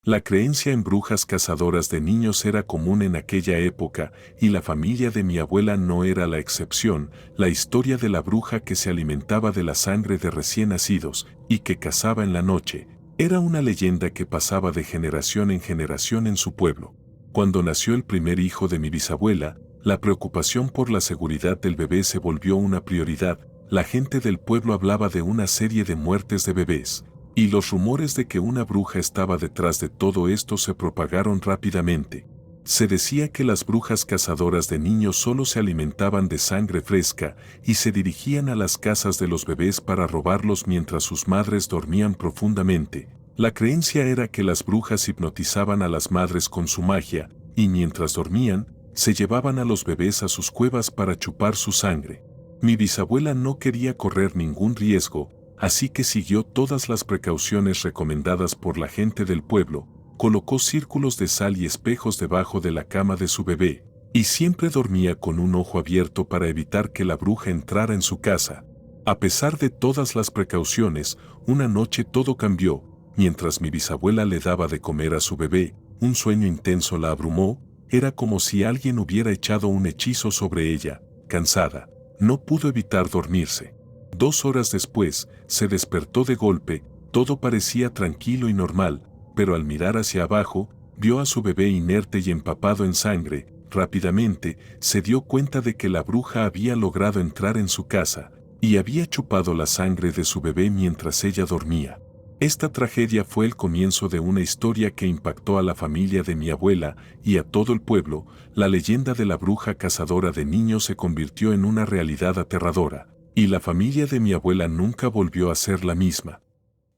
La creencia en brujas cazadoras de niños era común en aquella época, y la familia de mi abuela no era la excepción. La historia de la bruja que se alimentaba de la sangre de recién nacidos y que cazaba en la noche, era una leyenda que pasaba de generación en su pueblo. Cuando nació el primer hijo de mi bisabuela, la preocupación por la seguridad del bebé se volvió una prioridad. La gente del pueblo hablaba de una serie de muertes de bebés, y los rumores de que una bruja estaba detrás de todo esto se propagaron rápidamente. Se decía que las brujas cazadoras de niños solo se alimentaban de sangre fresca y se dirigían a las casas de los bebés para robarlos mientras sus madres dormían profundamente. La creencia era que las brujas hipnotizaban a las madres con su magia, y mientras dormían, se llevaban a los bebés a sus cuevas para chupar su sangre. Mi bisabuela no quería correr ningún riesgo, así que siguió todas las precauciones recomendadas por la gente del pueblo, colocó círculos de sal y espejos debajo de la cama de su bebé, y siempre dormía con un ojo abierto para evitar que la bruja entrara en su casa. A pesar de todas las precauciones, una noche todo cambió. Mientras mi bisabuela le daba de comer a su bebé, un sueño intenso la abrumó. Era como si alguien hubiera echado un hechizo sobre ella. Cansada, no pudo evitar dormirse. 2 horas después, se despertó de golpe. Todo parecía tranquilo y normal, pero al mirar hacia abajo, vio a su bebé inerte y empapado en sangre. Rápidamente, se dio cuenta de que la bruja había logrado entrar en su casa, y había chupado la sangre de su bebé mientras ella dormía. Esta tragedia fue el comienzo de una historia que impactó a la familia de mi abuela y a todo el pueblo. La leyenda de la bruja cazadora de niños se convirtió en una realidad aterradora, y la familia de mi abuela nunca volvió a ser la misma.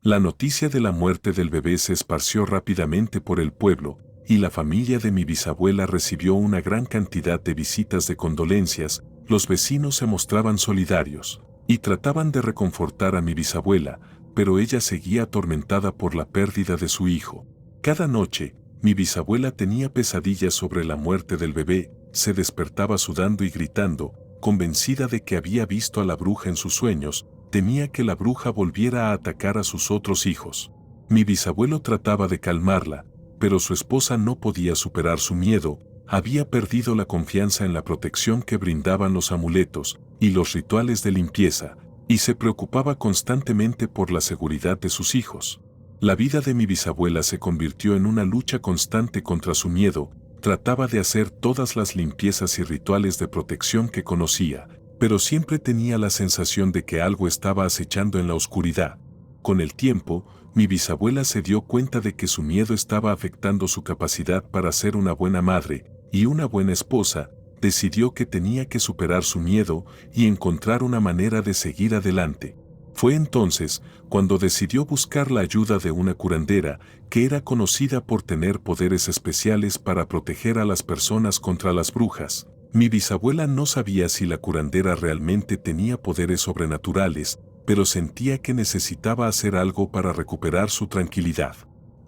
La noticia de la muerte del bebé se esparció rápidamente por el pueblo, y la familia de mi bisabuela recibió una gran cantidad de visitas de condolencias. Los vecinos se mostraban solidarios y trataban de reconfortar a mi bisabuela, pero ella seguía atormentada por la pérdida de su hijo. Cada noche, mi bisabuela tenía pesadillas sobre la muerte del bebé. Se despertaba sudando y gritando, convencida de que había visto a la bruja en sus sueños. Temía que la bruja volviera a atacar a sus otros hijos. Mi bisabuelo trataba de calmarla, pero su esposa no podía superar su miedo. Había perdido la confianza en la protección que brindaban los amuletos y los rituales de limpieza, y se preocupaba constantemente por la seguridad de sus hijos. La vida de mi bisabuela se convirtió en una lucha constante contra su miedo. Trataba de hacer todas las limpiezas y rituales de protección que conocía, pero siempre tenía la sensación de que algo estaba acechando en la oscuridad. Con el tiempo, mi bisabuela se dio cuenta de que su miedo estaba afectando su capacidad para ser una buena madre y una buena esposa. Decidió que tenía que superar su miedo y encontrar una manera de seguir adelante. Fue entonces cuando decidió buscar la ayuda de una curandera que era conocida por tener poderes especiales para proteger a las personas contra las brujas. Mi bisabuela no sabía si la curandera realmente tenía poderes sobrenaturales, pero sentía que necesitaba hacer algo para recuperar su tranquilidad.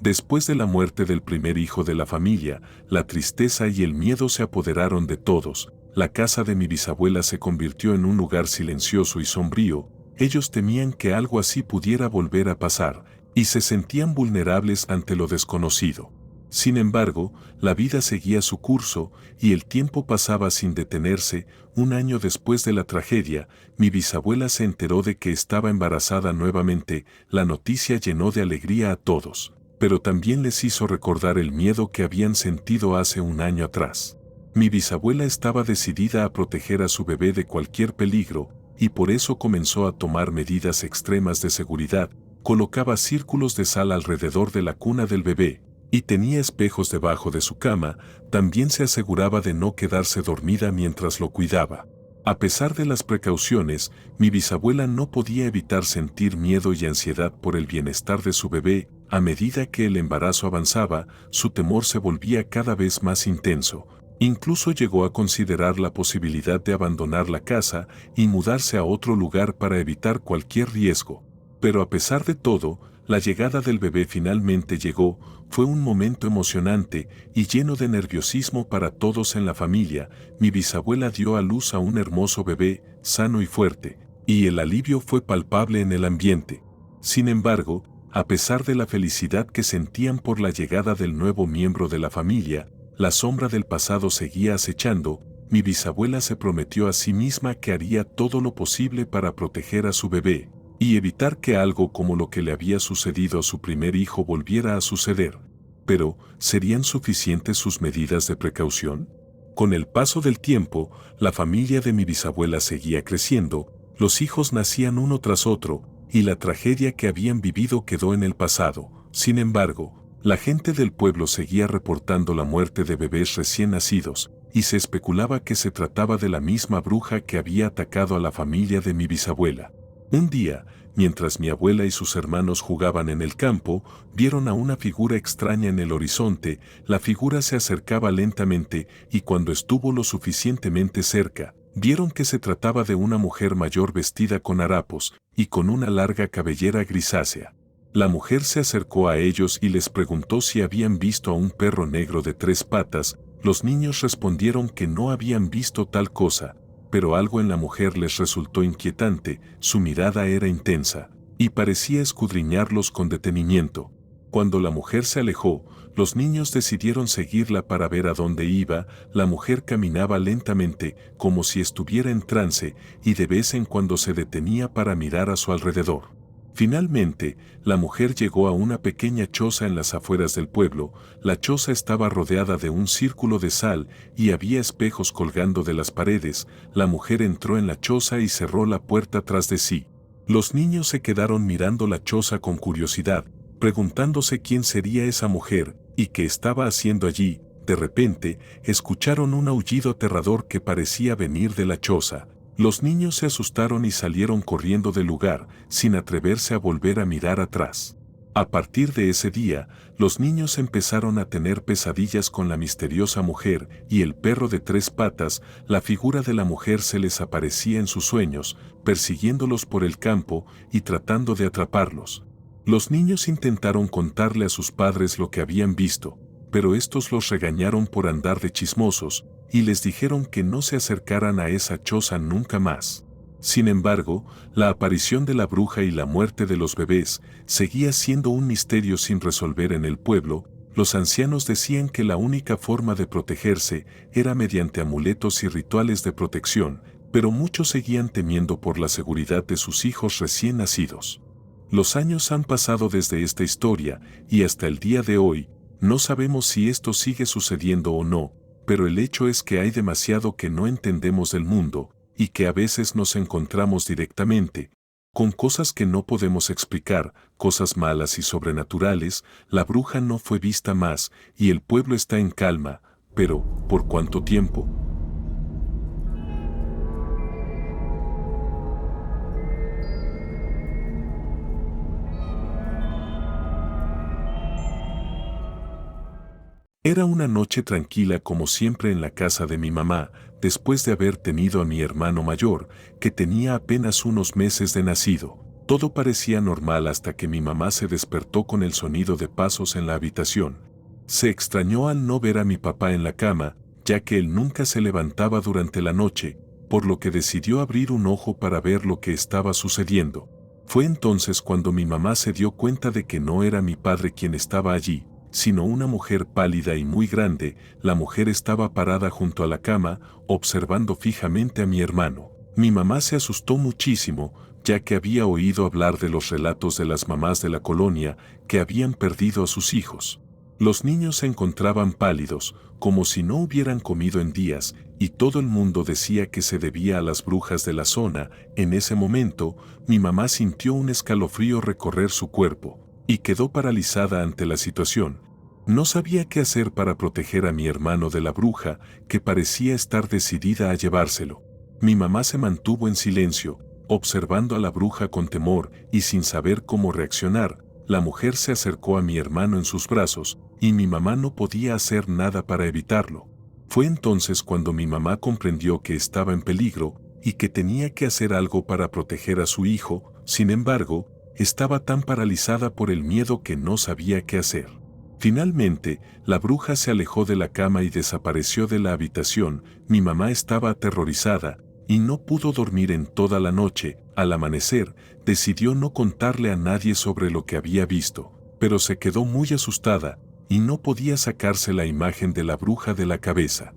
Después de la muerte del primer hijo de la familia, la tristeza y el miedo se apoderaron de todos. La casa de mi bisabuela se convirtió en un lugar silencioso y sombrío. Ellos temían que algo así pudiera volver a pasar, y se sentían vulnerables ante lo desconocido. Sin embargo, la vida seguía su curso, y el tiempo pasaba sin detenerse. 1 año después de la tragedia, mi bisabuela se enteró de que estaba embarazada nuevamente. La noticia llenó de alegría a todos, pero también les hizo recordar el miedo que habían sentido hace 1 año atrás. Mi bisabuela estaba decidida a proteger a su bebé de cualquier peligro, y por eso comenzó a tomar medidas extremas de seguridad. Colocaba círculos de sal alrededor de la cuna del bebé, y tenía espejos debajo de su cama. También se aseguraba de no quedarse dormida mientras lo cuidaba. A pesar de las precauciones, mi bisabuela no podía evitar sentir miedo y ansiedad por el bienestar de su bebé. A medida que el embarazo avanzaba, su temor se volvía cada vez más intenso. Incluso llegó a considerar la posibilidad de abandonar la casa y mudarse a otro lugar para evitar cualquier riesgo. Pero a pesar de todo, la llegada del bebé finalmente llegó. Fue un momento emocionante y lleno de nerviosismo para todos en la familia. Mi bisabuela dio a luz a un hermoso bebé, sano y fuerte, y el alivio fue palpable en el ambiente. Sin embargo, A pesar de la felicidad que sentían por la llegada del nuevo miembro de la familia, la sombra del pasado seguía acechando. Mi bisabuela se prometió a sí misma que haría todo lo posible para proteger a su bebé y evitar que algo como lo que le había sucedido a su primer hijo volviera a suceder. Pero, ¿serían suficientes sus medidas de precaución? Con el paso del tiempo, la familia de mi bisabuela seguía creciendo, los hijos nacían uno tras otro, y la tragedia que habían vivido quedó en el pasado. Sin embargo, la gente del pueblo seguía reportando la muerte de bebés recién nacidos, y se especulaba que se trataba de la misma bruja que había atacado a la familia de mi bisabuela. Un día, mientras mi abuela y sus hermanos jugaban en el campo, vieron a una figura extraña en el horizonte. La figura se acercaba lentamente y cuando estuvo lo suficientemente cerca, vieron que se trataba de una mujer mayor vestida con harapos y con una larga cabellera grisácea. La mujer se acercó a ellos y les preguntó si habían visto a un perro negro de 3 patas. Los niños respondieron que no habían visto tal cosa, pero algo en la mujer les resultó inquietante. Su mirada era intensa y parecía escudriñarlos con detenimiento. Cuando la mujer se alejó, los niños decidieron seguirla para ver a dónde iba. La mujer caminaba lentamente, como si estuviera en trance, y de vez en cuando se detenía para mirar a su alrededor. Finalmente, la mujer llegó a una pequeña choza en las afueras del pueblo. La choza estaba rodeada de un círculo de sal y había espejos colgando de las paredes. La mujer entró en la choza y cerró la puerta tras de sí. Los niños se quedaron mirando la choza con curiosidad, preguntándose quién sería esa mujer y qué estaba haciendo allí. De repente, escucharon un aullido aterrador que parecía venir de la choza. Los niños se asustaron y salieron corriendo del lugar, sin atreverse a volver a mirar atrás. A partir de ese día, los niños empezaron a tener pesadillas con la misteriosa mujer y el perro de 3 patas. La figura de la mujer se les aparecía en sus sueños, persiguiéndolos por el campo y tratando de atraparlos. Los niños intentaron contarle a sus padres lo que habían visto, pero estos los regañaron por andar de chismosos, y les dijeron que no se acercaran a esa choza nunca más. Sin embargo, la aparición de la bruja y la muerte de los bebés seguía siendo un misterio sin resolver en el pueblo. Los ancianos decían que la única forma de protegerse era mediante amuletos y rituales de protección, pero muchos seguían temiendo por la seguridad de sus hijos recién nacidos. Los años han pasado desde esta historia y hasta el día de hoy, no sabemos si esto sigue sucediendo o no, pero el hecho es que hay demasiado que no entendemos del mundo, y que a veces nos encontramos directamente con cosas que no podemos explicar, cosas malas y sobrenaturales. La bruja no fue vista más, y el pueblo está en calma, pero ¿por cuánto tiempo? Era una noche tranquila como siempre en la casa de mi mamá, después de haber tenido a mi hermano mayor, que tenía apenas unos meses de nacido. Todo parecía normal hasta que mi mamá se despertó con el sonido de pasos en la habitación. Se extrañó al no ver a mi papá en la cama, ya que él nunca se levantaba durante la noche, por lo que decidió abrir un ojo para ver lo que estaba sucediendo. Fue entonces cuando mi mamá se dio cuenta de que no era mi padre quien estaba allí, sino una mujer pálida y muy grande. La mujer estaba parada junto a la cama, observando fijamente a mi hermano. Mi mamá se asustó muchísimo, ya que había oído hablar de los relatos de las mamás de la colonia que habían perdido a sus hijos. Los niños se encontraban pálidos, como si no hubieran comido en días, y todo el mundo decía que se debía a las brujas de la zona. En ese momento, mi mamá sintió un escalofrío recorrer su cuerpo, y quedó paralizada ante la situación. No sabía qué hacer para proteger a mi hermano de la bruja, que parecía estar decidida a llevárselo. Mi mamá se mantuvo en silencio, observando a la bruja con temor y sin saber cómo reaccionar. La mujer se acercó a mi hermano en sus brazos, y mi mamá no podía hacer nada para evitarlo. Fue entonces cuando mi mamá comprendió que estaba en peligro y que tenía que hacer algo para proteger a su hijo. Sin embargo, estaba tan paralizada por el miedo que no sabía qué hacer. Finalmente, la bruja se alejó de la cama y desapareció de la habitación. Mi mamá estaba aterrorizada, y no pudo dormir en toda la noche. Al amanecer, decidió no contarle a nadie sobre lo que había visto, pero se quedó muy asustada y no podía sacarse la imagen de la bruja de la cabeza.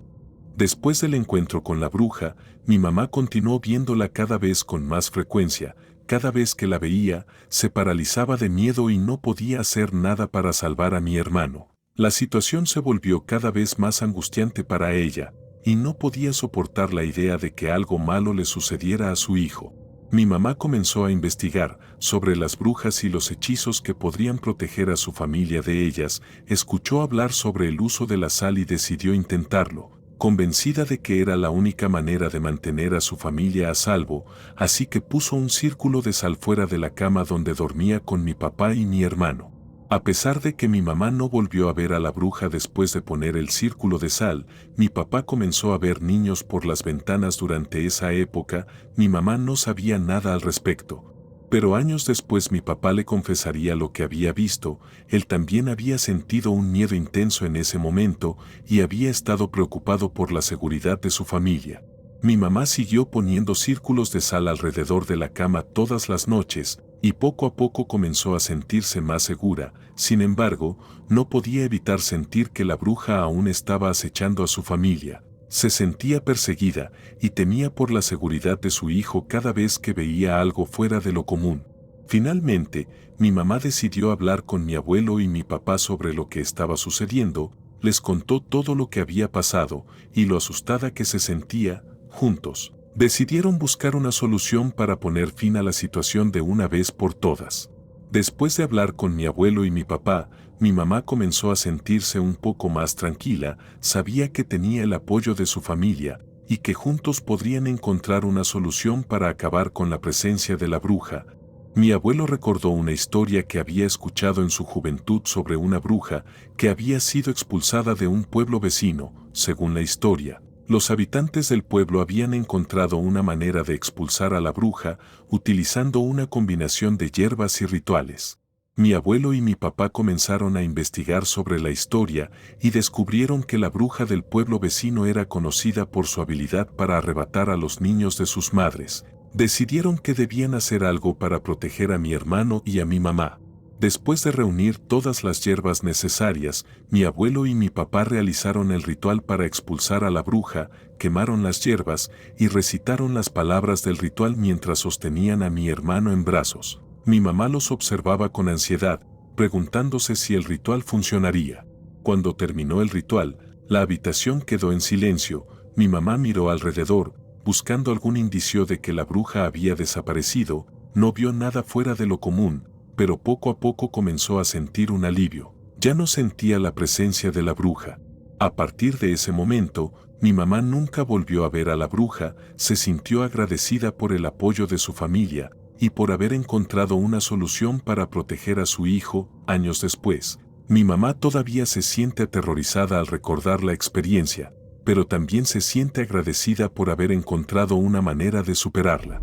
Después del encuentro con la bruja, mi mamá continuó viéndola cada vez con más frecuencia. Cada vez que la veía, se paralizaba de miedo y no podía hacer nada para salvar a mi hermano. La situación se volvió cada vez más angustiante para ella, y no podía soportar la idea de que algo malo le sucediera a su hijo. Mi mamá comenzó a investigar sobre las brujas y los hechizos que podrían proteger a su familia de ellas. Escuchó hablar sobre el uso de la sal y decidió intentarlo, convencida de que era la única manera de mantener a su familia a salvo, así que puso un círculo de sal fuera de la cama donde dormía con mi papá y mi hermano. A pesar de que mi mamá no volvió a ver a la bruja después de poner el círculo de sal, mi papá comenzó a ver niños por las ventanas durante esa época. Mi mamá no sabía nada al respecto. Pero años después mi papá le confesaría lo que había visto. Él también había sentido un miedo intenso en ese momento y había estado preocupado por la seguridad de su familia. Mi mamá siguió poniendo círculos de sal alrededor de la cama todas las noches, y poco a poco comenzó a sentirse más segura. Sin embargo, no podía evitar sentir que la bruja aún estaba acechando a su familia. Se sentía perseguida y temía por la seguridad de su hijo cada vez que veía algo fuera de lo común. Finalmente, mi mamá decidió hablar con mi abuelo y mi papá sobre lo que estaba sucediendo. Les contó todo lo que había pasado y lo asustada que se sentía. Juntos, decidieron buscar una solución para poner fin a la situación de una vez por todas. Después de hablar con mi abuelo y mi papá, mi mamá comenzó a sentirse un poco más tranquila. Sabía que tenía el apoyo de su familia y que juntos podrían encontrar una solución para acabar con la presencia de la bruja. Mi abuelo recordó una historia que había escuchado en su juventud sobre una bruja que había sido expulsada de un pueblo vecino. Según la historia, los habitantes del pueblo habían encontrado una manera de expulsar a la bruja utilizando una combinación de hierbas y rituales. Mi abuelo y mi papá comenzaron a investigar sobre la historia y descubrieron que la bruja del pueblo vecino era conocida por su habilidad para arrebatar a los niños de sus madres. Decidieron que debían hacer algo para proteger a mi hermano y a mi mamá. Después de reunir todas las hierbas necesarias, mi abuelo y mi papá realizaron el ritual para expulsar a la bruja, quemaron las hierbas y recitaron las palabras del ritual mientras sostenían a mi hermano en brazos. Mi mamá los observaba con ansiedad, preguntándose si el ritual funcionaría. Cuando terminó el ritual, la habitación quedó en silencio. Mi mamá miró alrededor, buscando algún indicio de que la bruja había desaparecido. No vio nada fuera de lo común, pero poco a poco comenzó a sentir un alivio. Ya no sentía la presencia de la bruja. A partir de ese momento, mi mamá nunca volvió a ver a la bruja. Se sintió agradecida por el apoyo de su familia y por haber encontrado una solución para proteger a su hijo. Años después, mi mamá todavía se siente aterrorizada al recordar la experiencia, pero también se siente agradecida por haber encontrado una manera de superarla.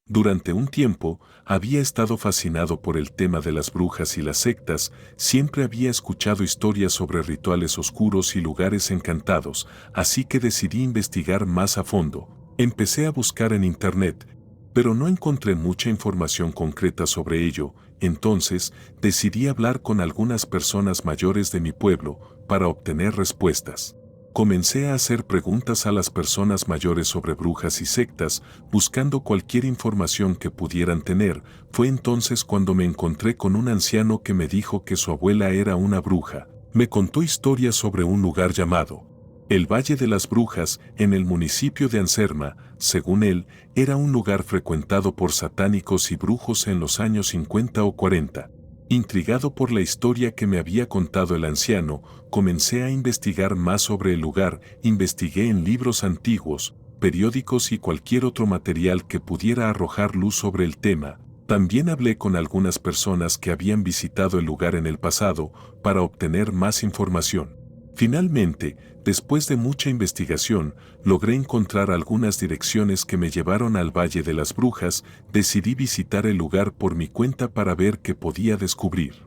Durante un tiempo, había estado fascinado por el tema de las brujas y las sectas. Siempre había escuchado historias sobre rituales oscuros y lugares encantados, así que decidí investigar más a fondo. Empecé a buscar en internet, pero no encontré mucha información concreta sobre ello. Entonces, decidí hablar con algunas personas mayores de mi pueblo para obtener respuestas. Comencé a hacer preguntas a las personas mayores sobre brujas y sectas, buscando cualquier información que pudieran tener. Fue entonces cuando me encontré con un anciano que me dijo que su abuela era una bruja. Me contó historias sobre un lugar llamado el Valle de las Brujas, en el municipio de Anserma. Según él, era un lugar frecuentado por satánicos y brujos en los años 50 o 40. Intrigado por la historia que me había contado el anciano, comencé a investigar más sobre el lugar. Investigué en libros antiguos, periódicos y cualquier otro material que pudiera arrojar luz sobre el tema. También hablé con algunas personas que habían visitado el lugar en el pasado para obtener más información. Finalmente, después de mucha investigación, logré encontrar algunas direcciones que me llevaron al Valle de las Brujas. Decidí visitar el lugar por mi cuenta para ver qué podía descubrir.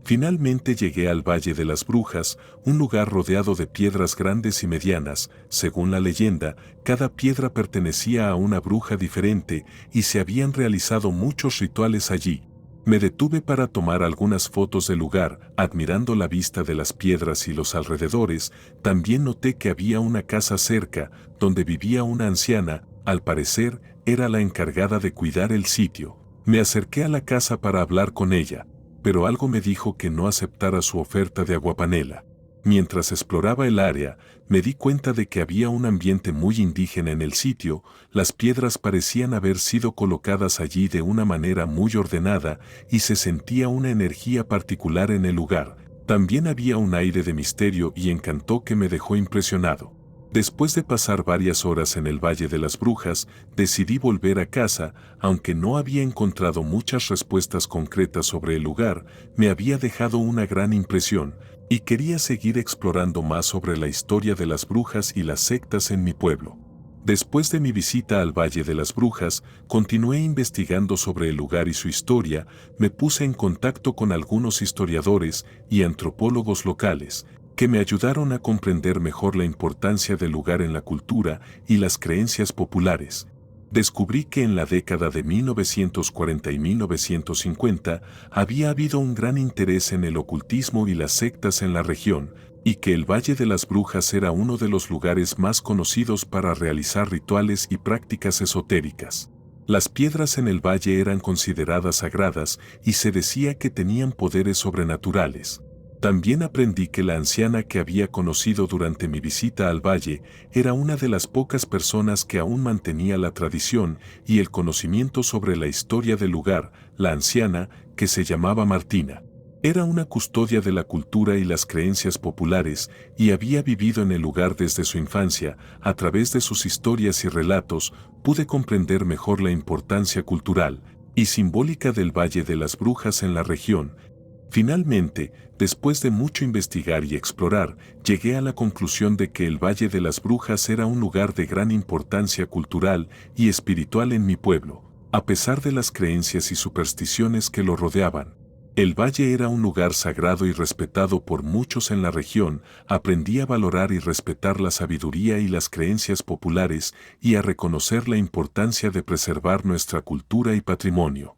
Finalmente llegué al Valle de las Brujas, un lugar rodeado de piedras grandes y medianas. Según la leyenda, cada piedra pertenecía a una bruja diferente y se habían realizado muchos rituales allí. Me detuve para tomar algunas fotos del lugar, admirando la vista de las piedras y los alrededores. También noté que había una casa cerca, donde vivía una anciana. Al parecer, era la encargada de cuidar el sitio. Me acerqué a la casa para hablar con ella, pero algo me dijo que no aceptara su oferta de aguapanela. Mientras exploraba el área, me di cuenta de que había un ambiente muy indígena en el sitio. Las piedras parecían haber sido colocadas allí de una manera muy ordenada y se sentía una energía particular en el lugar. También había un aire de misterio y encanto que me dejó impresionado. Después de pasar varias horas en el Valle de las Brujas, decidí volver a casa. Aunque no había encontrado muchas respuestas concretas sobre el lugar, me había dejado una gran impresión, y quería seguir explorando más sobre la historia de las brujas y las sectas en mi pueblo. Después de mi visita al Valle de las Brujas, continué investigando sobre el lugar y su historia. Me puse en contacto con algunos historiadores y antropólogos locales, que me ayudaron a comprender mejor la importancia del lugar en la cultura y las creencias populares. Descubrí que en la década de 1940 y 1950 había habido un gran interés en el ocultismo y las sectas en la región, y que el Valle de las Brujas era uno de los lugares más conocidos para realizar rituales y prácticas esotéricas. Las piedras en el valle eran consideradas sagradas y se decía que tenían poderes sobrenaturales. También aprendí que la anciana que había conocido durante mi visita al valle era una de las pocas personas que aún mantenía la tradición y el conocimiento sobre la historia del lugar. La anciana, que se llamaba Martina, era una custodia de la cultura y las creencias populares y había vivido en el lugar desde su infancia. A través de sus historias y relatos, pude comprender mejor la importancia cultural y simbólica del Valle de las Brujas en la región. Finalmente, después de mucho investigar y explorar, llegué a la conclusión de que el Valle de las Brujas era un lugar de gran importancia cultural y espiritual en mi pueblo, a pesar de las creencias y supersticiones que lo rodeaban. El valle era un lugar sagrado y respetado por muchos en la región. Aprendí a valorar y respetar la sabiduría y las creencias populares y a reconocer la importancia de preservar nuestra cultura y patrimonio.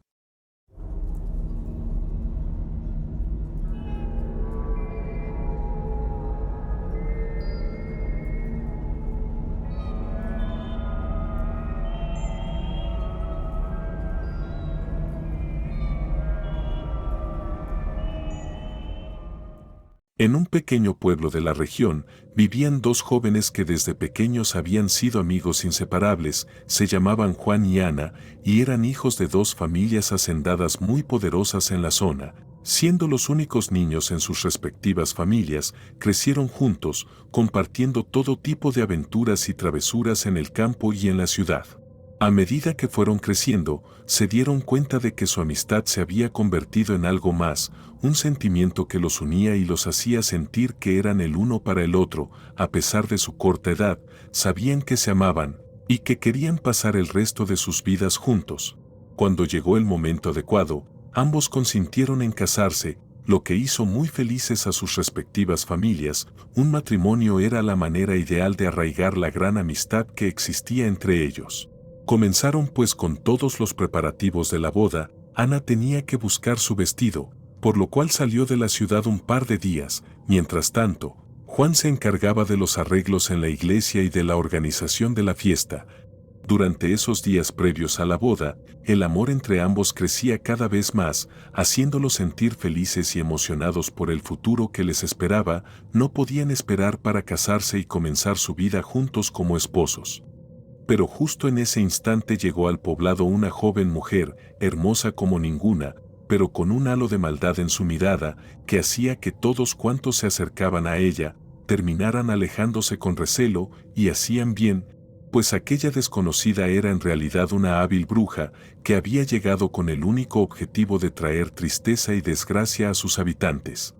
En un pequeño pueblo de la región, vivían dos jóvenes que desde pequeños habían sido amigos inseparables. Se llamaban Juan y Ana, y eran hijos de dos familias hacendadas muy poderosas en la zona. Siendo los únicos niños en sus respectivas familias, crecieron juntos, compartiendo todo tipo de aventuras y travesuras en el campo y en la ciudad. A medida que fueron creciendo, se dieron cuenta de que su amistad se había convertido en algo más, un sentimiento que los unía y los hacía sentir que eran el uno para el otro. A pesar de su corta edad, sabían que se amaban y que querían pasar el resto de sus vidas juntos. Cuando llegó el momento adecuado, ambos consintieron en casarse, lo que hizo muy felices a sus respectivas familias. Un matrimonio era la manera ideal de arraigar la gran amistad que existía entre ellos. Comenzaron pues con todos los preparativos de la boda. Ana tenía que buscar su vestido, por lo cual salió de la ciudad un par de días. Mientras tanto, Juan se encargaba de los arreglos en la iglesia y de la organización de la fiesta. Durante esos días previos a la boda, el amor entre ambos crecía cada vez más, haciéndolos sentir felices y emocionados por el futuro que les esperaba. No podían esperar para casarse y comenzar su vida juntos como esposos. Pero justo en ese instante llegó al poblado una joven mujer, hermosa como ninguna, pero con un halo de maldad en su mirada, que hacía que todos cuantos se acercaban a ella, terminaran alejándose con recelo, y hacían bien, pues aquella desconocida era en realidad una hábil bruja, que había llegado con el único objetivo de traer tristeza y desgracia a sus habitantes.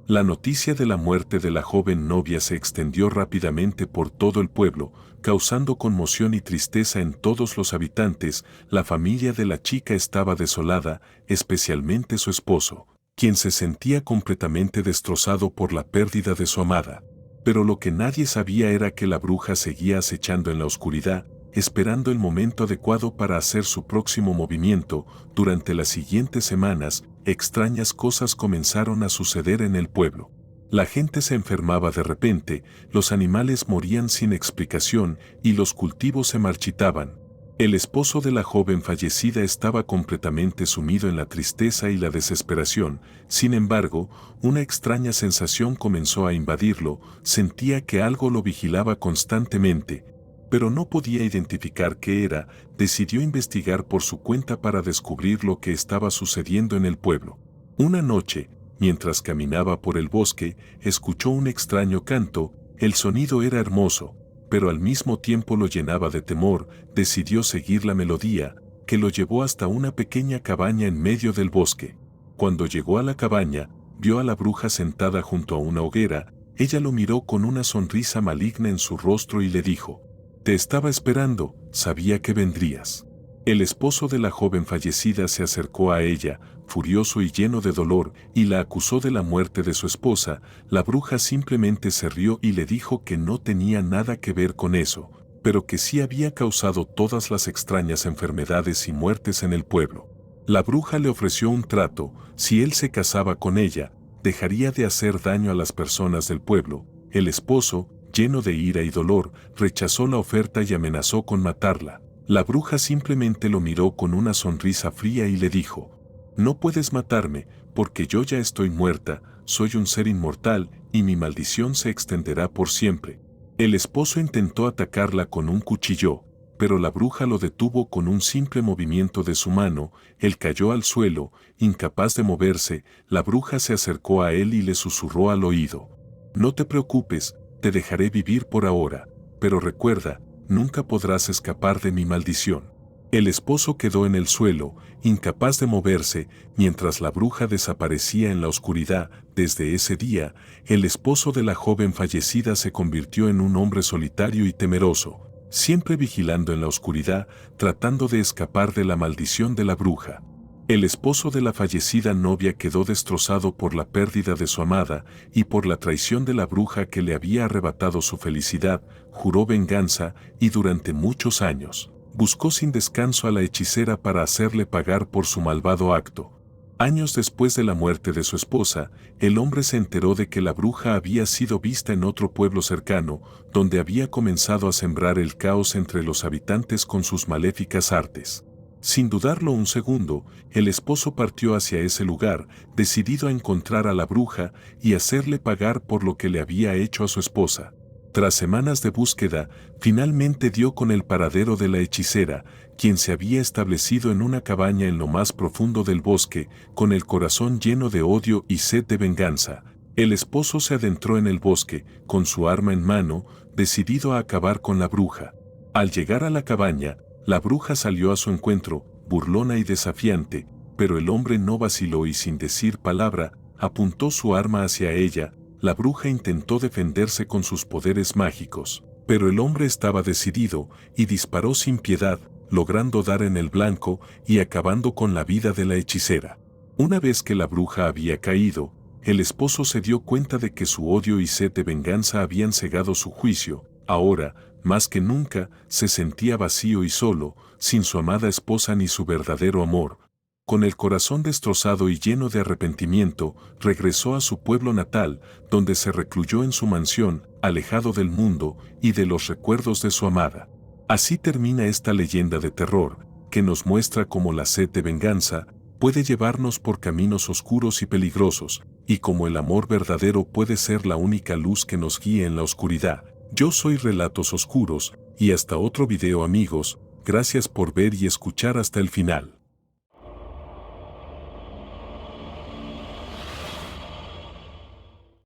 La noticia de la muerte de la joven novia se extendió rápidamente por todo el pueblo, causando conmoción y tristeza en todos los habitantes. La familia de la chica estaba desolada, especialmente su esposo, quien se sentía completamente destrozado por la pérdida de su amada. Pero lo que nadie sabía era que la bruja seguía acechando en la oscuridad, esperando el momento adecuado para hacer su próximo movimiento. Durante las siguientes semanas, extrañas cosas comenzaron a suceder en el pueblo. La gente se enfermaba de repente, los animales morían sin explicación y los cultivos se marchitaban. El esposo de la joven fallecida estaba completamente sumido en la tristeza y la desesperación. Sin embargo, una extraña sensación comenzó a invadirlo, sentía que algo lo vigilaba constantemente, pero no podía identificar qué era. Decidió investigar por su cuenta para descubrir lo que estaba sucediendo en el pueblo. Una noche, mientras caminaba por el bosque, escuchó un extraño canto. El sonido era hermoso, pero al mismo tiempo lo llenaba de temor. Decidió seguir la melodía, que lo llevó hasta una pequeña cabaña en medio del bosque. Cuando llegó a la cabaña, vio a la bruja sentada junto a una hoguera. Ella lo miró con una sonrisa maligna en su rostro y le dijo: «Te estaba esperando, sabía que vendrías». El esposo de la joven fallecida se acercó a ella, furioso y lleno de dolor, y la acusó de la muerte de su esposa. La bruja simplemente se rió y le dijo que no tenía nada que ver con eso, pero que sí había causado todas las extrañas enfermedades y muertes en el pueblo. La bruja le ofreció un trato: si él se casaba con ella, dejaría de hacer daño a las personas del pueblo. El esposo, lleno de ira y dolor, rechazó la oferta y amenazó con matarla. La bruja simplemente lo miró con una sonrisa fría y le dijo: «No puedes matarme, porque yo ya estoy muerta, soy un ser inmortal y mi maldición se extenderá por siempre». El esposo intentó atacarla con un cuchillo, pero la bruja lo detuvo con un simple movimiento de su mano. Él cayó al suelo, incapaz de moverse. La bruja se acercó a él y le susurró al oído: «No te preocupes, te dejaré vivir por ahora, pero recuerda, nunca podrás escapar de mi maldición». El esposo quedó en el suelo, incapaz de moverse, mientras la bruja desaparecía en la oscuridad. Desde ese día, el esposo de la joven fallecida se convirtió en un hombre solitario y temeroso, siempre vigilando en la oscuridad, tratando de escapar de la maldición de la bruja. El esposo de la fallecida novia quedó destrozado por la pérdida de su amada y por la traición de la bruja que le había arrebatado su felicidad. Juró venganza y durante muchos años buscó sin descanso a la hechicera para hacerle pagar por su malvado acto. Años después de la muerte de su esposa, el hombre se enteró de que la bruja había sido vista en otro pueblo cercano, donde había comenzado a sembrar el caos entre los habitantes con sus maléficas artes. Sin dudarlo un segundo, el esposo partió hacia ese lugar, decidido a encontrar a la bruja y hacerle pagar por lo que le había hecho a su esposa. Tras semanas de búsqueda, finalmente dio con el paradero de la hechicera, quien se había establecido en una cabaña en lo más profundo del bosque, con el corazón lleno de odio y sed de venganza. El esposo se adentró en el bosque, con su arma en mano, decidido a acabar con la bruja. Al llegar a la cabaña, la bruja salió a su encuentro, burlona y desafiante, pero el hombre no vaciló y sin decir palabra, apuntó su arma hacia ella. La bruja intentó defenderse con sus poderes mágicos, pero el hombre estaba decidido y disparó sin piedad, logrando dar en el blanco y acabando con la vida de la hechicera. Una vez que la bruja había caído, el esposo se dio cuenta de que su odio y sed de venganza habían cegado su juicio. Ahora, más que nunca, se sentía vacío y solo, sin su amada esposa ni su verdadero amor. Con el corazón destrozado y lleno de arrepentimiento, regresó a su pueblo natal, donde se recluyó en su mansión, alejado del mundo y de los recuerdos de su amada. Así termina esta leyenda de terror, que nos muestra cómo la sed de venganza puede llevarnos por caminos oscuros y peligrosos, y cómo el amor verdadero puede ser la única luz que nos guíe en la oscuridad. Yo soy Relatos Oscuros, y hasta otro video amigos. Gracias por ver y escuchar hasta el final.